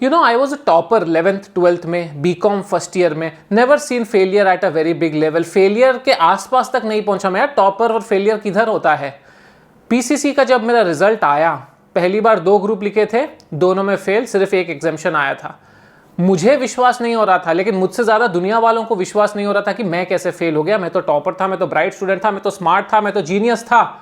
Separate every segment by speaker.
Speaker 1: I was a topper 11th 12th में, BCom first year में. Never seen failure at a very big level. Failure के आसपास तक नहीं पहुंचा मैं. यार टॉपर और फेलियर किधर होता है. पीसीसी का जब मेरा रिजल्ट आया, पहली बार 2 ग्रुप लिखे थे, दोनों में फेल, सिर्फ एक एग्जामिशन आया था. मुझे विश्वास नहीं हो रहा था, लेकिन मुझसे ज़्यादा दुनिया वालों को विश्वास नहीं हो रहा था कि मैं कैसे फेल हो गया. मैं तो टॉपर था, मैं तो ब्राइट स्टूडेंट था, मैं तो स्मार्ट था, मैं तो जीनियस था.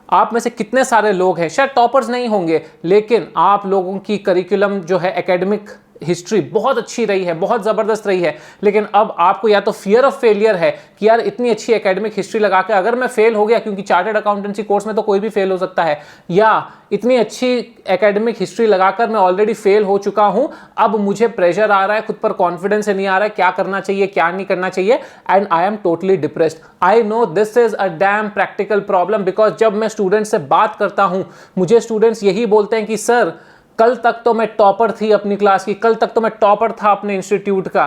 Speaker 1: आप में से कितने सारे लोग हैं, शायद टॉपर्स नहीं होंगे, लेकिन आप लोगों की करिकुलम जो है, एकेडमिक हिस्ट्री बहुत अच्छी रही है, बहुत ज़बरदस्त रही है. लेकिन अब आपको या तो फियर ऑफ फेलियर है कि यार इतनी अच्छी एकेडमिक हिस्ट्री लगा के अगर मैं फेल हो गया, क्योंकि चार्टर्ड अकाउंटेंसी कोर्स में तो कोई भी फेल हो सकता है, या इतनी अच्छी एकेडमिक हिस्ट्री लगाकर मैं ऑलरेडी फेल हो चुका हूं, अब मुझे प्रेशर आ रहा है, खुद पर कॉन्फिडेंस नहीं आ रहा है, क्या करना चाहिए क्या नहीं करना चाहिए, and I am totally depressed. I know this is a dam practical problem, because जब मैं स्टूडेंट से बात करता हूं, मुझे स्टूडेंट्स यही बोलते हैं कि सर कल तक तो मैं टॉपर थी अपनी क्लास की, कल तक तो मैं टॉपर था अपने इंस्टीट्यूट का,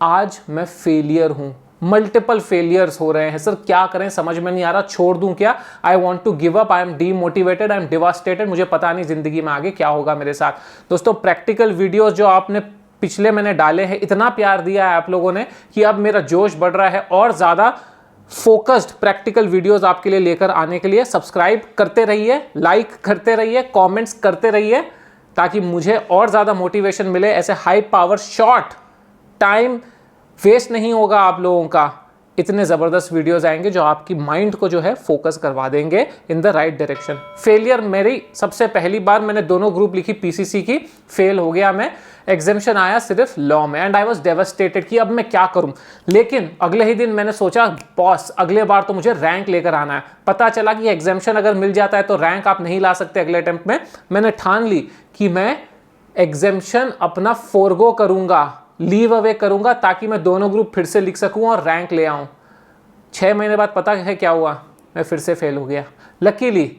Speaker 1: आज मैं फेलियर हूं. मल्टीपल फेलियर्स हो रहे हैं. सर क्या करें, समझ में नहीं आ रहा, छोड़ दूं क्या, I want to give up, I am demotivated, I am devastated, मुझे पता नहीं जिंदगी में आगे क्या होगा मेरे साथ. दोस्तों प्रैक्टिकल वीडियोस जो आपने पिछले मैंने डाले हैं, इतना प्यार दिया है आप लोगों ने कि अब मेरा जोश बढ़ रहा है और ज़्यादा फोकस्ड प्रैक्टिकल वीडियोस आपके लिए लेकर आने के लिए. सब्सक्राइब करते रहिए, लाइक करते रहिए, कॉमेंट्स करते रहिए, ताकि मुझे और ज़्यादा मोटिवेशन मिले. ऐसे high power short time waste नहीं होगा आप लोगों का. इतने ज़बरदस्त वीडियोस आएंगे जो आपकी माइंड को जो है फोकस करवा देंगे in the right direction. Failure मेरी सबसे पहली बार मैंने दोनों ग्रुप लिखी पीसीसी की, फेल हो गया मैं. एग्जामिशन आया सिर्फ लॉ में, एंड आई वाज डेवास्टेटेड कि अब मैं क्या करूं. लेकिन अगले ही दिन मैंने सोचा बॉस अगले बार तो मुझे रैंक लेकर आना है. पता चला कि एग्जामिशन अगर मिल जाता है तो रैंक आप नहीं ला सकते अगले अटेम्प्ट में. मैंने ठान ली कि मैं एग्जामिशन अपना फोरगो करूंगा, लीव अवे करूंगा, ताकि मैं दोनों ग्रुप फिर से लिख सकूं और रैंक ले आऊं. 6 महीने बाद पता है क्या हुआ, मैं फिर से फेल हो गया. लकीली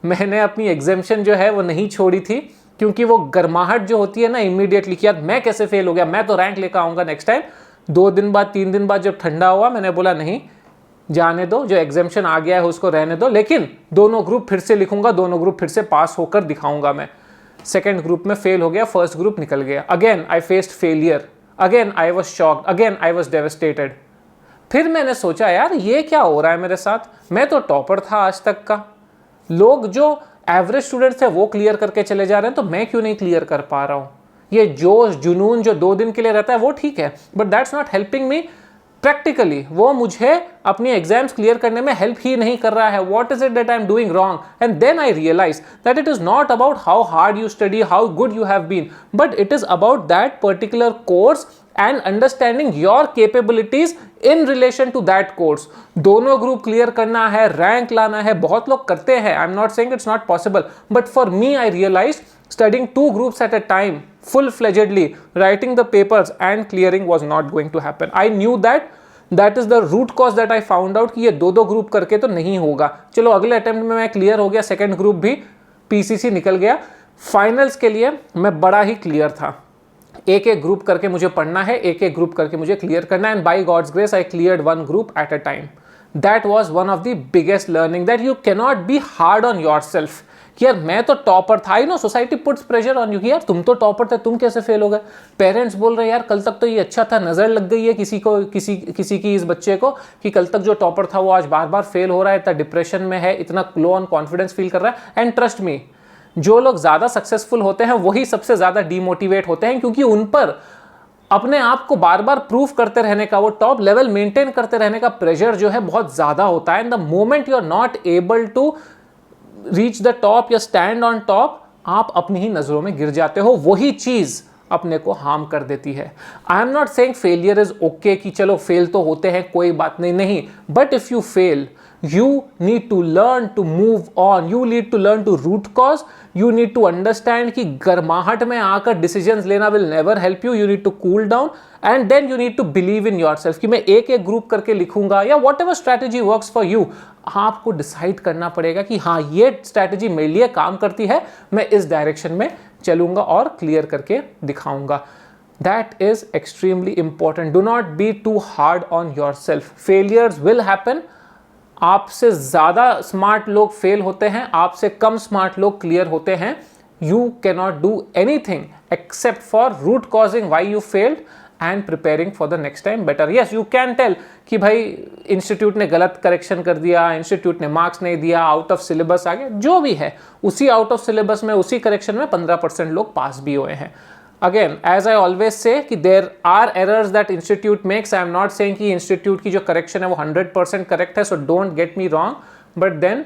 Speaker 1: मैंने अपनी एग्जामिशन जो है वो नहीं छोड़ी थी, क्योंकि वो गर्माहट जो होती है ना इमीडिएटली कि यार मैं कैसे फेल हो गया, मैं तो रैंक लेकर आऊंगा नेक्स्ट टाइम. 2 दिन बाद 3 दिन बाद जब ठंडा हुआ, मैंने बोला नहीं, जाने दो, जो एग्जामिशन आ गया है उसको रहने दो, लेकिन दोनों ग्रुप फिर से लिखूंगा, दोनों ग्रुप फिर से पास होकर दिखाऊंगा मैं. सेकेंड ग्रुप में फेल हो गया, फर्स्ट ग्रुप निकल गया. Again I faced failure, again I was shocked, again I was devastated. फिर मैंने सोचा यार ये क्या हो रहा है मेरे साथ. मैं तो टॉपर था आज तक का, लोग जो एवरेज स्टूडेंट्स थे वो क्लियर करके चले जा रहे हैं, तो मैं क्यों नहीं क्लियर कर पा रहा हूं. ये जोश जुनून जो 2 दिन के लिए रहता है वो ठीक है, but that's not helping me practically. वो मुझे अपनी एग्जाम्स क्लियर करने में हेल्प ही नहीं कर रहा है. What is it that I am doing wrong. And then I realise that it is not about how hard you study, how good you have been, but it is about that particular course and understanding your capabilities in relation to that course. दोनों group clear करना है, rank लाना है, बहुत लोग करते हैं. I am not saying it's not possible, but for me I realise studying 2 groups at a time full-fledgedly, writing the papers and clearing was not going to happen. I knew that is the root cause that I found out कि ये 2 group करके तो नहीं होगा. चलो अगले attempt में मैं क्लियर हो गया, सेकेंड ग्रुप भी पीसीसी निकल गया. फाइनल्स के लिए मैं बड़ा ही क्लियर था, एक एक ग्रुप करके मुझे पढ़ना है, एक एक ग्रुप करके मुझे क्लियर करना है. And by God's grace I cleared 1 group at a time. That was one of the biggest learning, that you can not be hard on yourself कि यार मैं तो टॉपर था. No society puts pressure on you कि यार तुम तो topper थे, तुम कैसे फेल हो गए. पेरेंट्स बोल रहे हैं यार कल तक तो ये अच्छा था, नजर लग गई है किसी को, किसी की इस बच्चे को कि कल तक जो टॉपर था वो आज बार बार फेल हो रहा है, इतना डिप्रेशन में है, इतना लो ऑन कॉन्फिडेंस फील कर रहा है. एंड ट्रस्ट मी, जो लोग ज्यादा सक्सेसफुल होते हैं वही सबसे ज्यादा डीमोटिवेट होते हैं, क्योंकि उन पर अपने आप को बार बार प्रूफ करते रहने का, वो टॉप लेवल मेंटेन करते रहने का प्रेशर जो है बहुत ज्यादा होता है. And the moment you are not able to reach the top या स्टैंड ऑन टॉप, आप अपनी ही नजरों में गिर जाते हो. वही चीज अपने को हार्म कर देती है. आई am not saying failure is okay कि चलो फेल तो होते हैं कोई बात नहीं, but if you fail you need to learn to move on, you need to learn to root cause, you need to understand कि गर्माहट में आकर decisions लेना will never help you, you need to cool down and then you need to believe in yourself कि मैं एक एक group करके लिखूंगा या whatever strategy works for you. आपको डिसाइड करना पड़ेगा कि हाँ ये स्ट्रैटेजी मेरे लिए काम करती है, मैं इस डायरेक्शन में चलूंगा और क्लियर करके दिखाऊंगा. That is extremely important. Do not be too hard on yourself. Failures will happen. आपसे ज़्यादा स्मार्ट लोग फेल होते हैं, आपसे कम स्मार्ट लोग क्लियर होते हैं. you cannot do anything except for root causing why you failed and preparing for the next time better. Yes, you can tell कि भाई इंस्टीट्यूट ने गलत करेक्शन कर दिया, इंस्टीट्यूट ने मार्क्स नहीं दिया, आउट ऑफ सिलेबस आ गया, जो भी है उसी आउट ऑफ सिलेबस में उसी करेक्शन में 15% लोग पास भी हुए हैं. Again as I always say कि there are errors that institute makes. I am not saying कि इंस्टीट्यूट की जो करेक्शन है वो 100% करेक्ट है, so don't get me wrong, but then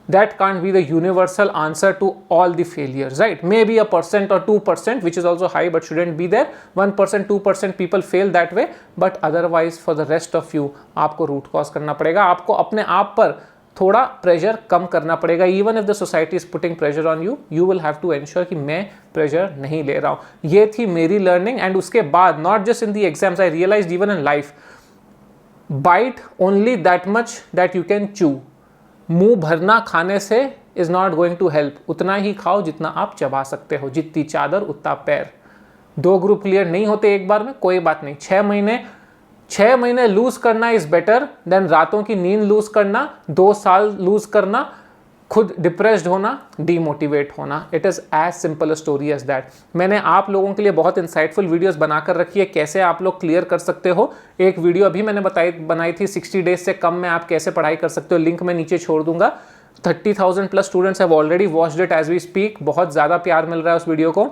Speaker 1: that can't be the universal answer to all the failures, right? Maybe 1% or 2%, which is also high but shouldn't be there. 1% 2% people fail that way, but otherwise for the rest of you आपको root cause करना पड़ेगा, आपको अपने आप पर थोड़ा pressure कम करना पड़ेगा. Even if the society is putting pressure on you, you will have to ensure कि मैं प्रेशर नहीं ले रहा हूँ. ये थी मेरी लर्निंग. एंड उसके बाद not just in the exams, I realised even in life, bite only that much that you can chew. मुंह भरना खाने से is not going to help. उतना ही खाओ जितना आप चबा सकते हो. जितनी चादर उतना पैर. 2 ग्रुप क्लियर नहीं होते एक बार में, कोई बात नहीं. 6 महीने लूज करना इज बेटर देन रातों की नींद लूज करना, 2 साल लूज करना, खुद डिप्रेस्ड होना, डीमोटिवेट होना. It is as simple a story as that. मैंने आप लोगों के लिए बहुत इंसाइटफुल वीडियोस बनाकर रखी है कैसे आप लोग क्लियर कर सकते हो. एक वीडियो अभी मैंने बनाई थी 60 डेज से कम में आप कैसे पढ़ाई कर सकते हो. लिंक मैं नीचे छोड़ दूंगा. 30,000 plus students have already watched it as we speak. बहुत ज़्यादा प्यार मिल रहा है उस वीडियो को.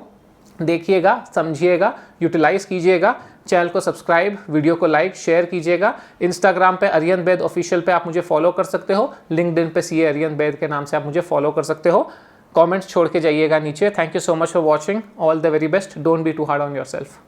Speaker 1: देखिएगा, समझिएगा, यूटिलाइज कीजिएगा. चैनल को सब्सक्राइब, वीडियो को लाइक, शेयर कीजिएगा. इंस्टाग्राम पे आर्यन वैद ऑफिशियल पे आप मुझे फॉलो कर सकते हो. लिंक्डइन पे सीए आर्यन वैद के नाम से आप मुझे फॉलो कर सकते हो. कमेंट्स छोड़ के जाइएगा नीचे. Thank you so much for watching. All the very best. Don't be too hard on yourself.